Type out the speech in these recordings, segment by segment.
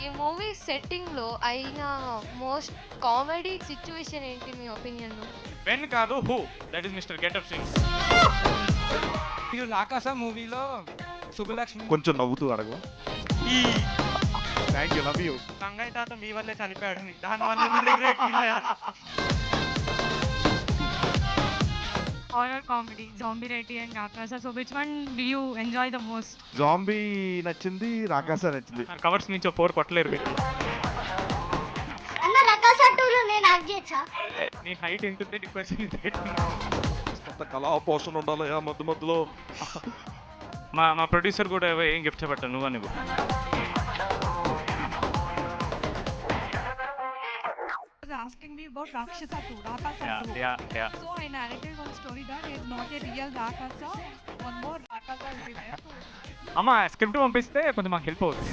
ఈ మూవీ సెట్టింగ్‌లో అయిన most comedy situation ఏంటి మీ ఒపీనియన్‌లో? వెన్ కాదు who, that is mister getup Singh. మీరు రాకాస మూవీలో సుబ్బలక్ష్మి కొంచెం నవ్వుతూ అడగు. Thank you, love you. Sangayya తాత మీ వల్లే చనిపోయాడు, దానివల్ల నువ్వు regret feel అయ్యా. Horror comedy, Zombie Reddy and Rakasa. So which one do you enjoy the most? Zombie నచ్చింది, రాకాస నచ్చింది. కవర్స్ నుంచి 4 కొట్టలేరు మీరు. అన్న రకాస టూలో నేను యాక్ట్ చేయొచ్చా? నీ హైట్ ఎంత ఉంది, నీ క్వశ్చన్ కొంత కళా పోషణ ఉండాలి ఆ మధ్య మధ్యలో. మా ప్రొడ్యూసర్ కూడా ఏం గిఫ్ట్ చెప్పట్టు నువ్వు నువ్వు. Was asking me about Rakshasa 2, Rakasa 2. Yeah. So I narrated one story that is not a real Rakasa. One more Rakasa will be there. అమ్మ స్క్రిప్ట్ పంపిస్తే కొంచెం మాకు హెల్ప్ అవుతుంది.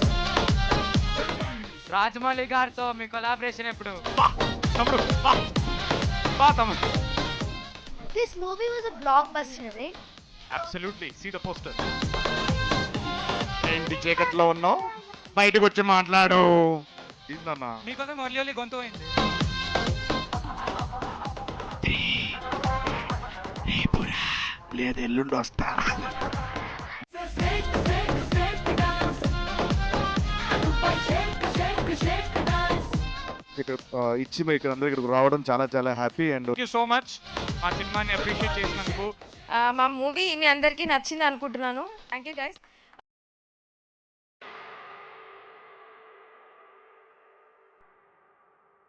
రాజమౌళి గారితో మీ కొలాబరేషన్ ఎప్పుడు? తమ్ముడు తమ్ముడు. This movie was a blockbuster, right? Absolutely, see the poster. ఏంటి చీకట్లో ఉన్నావు, బయటకు వచ్చి మాట్లాడు. ఏంటన్నా మీకోసం ఒళ్ళి గొంతు పోయింది. లేదు, ఎల్లుండి వస్తా. ఇక్కడ ఇచ్చి ఇక్కడ అందరూ ఇక్కడికి రావడం చాలా చాలా happy. And thank you so much మా సినిమాని అప్రిషియేట్ చేసినందుకు. మా మూవీ మీ అందరికీ నచ్చింది అనుకుంటున్నాను. Thank you guys.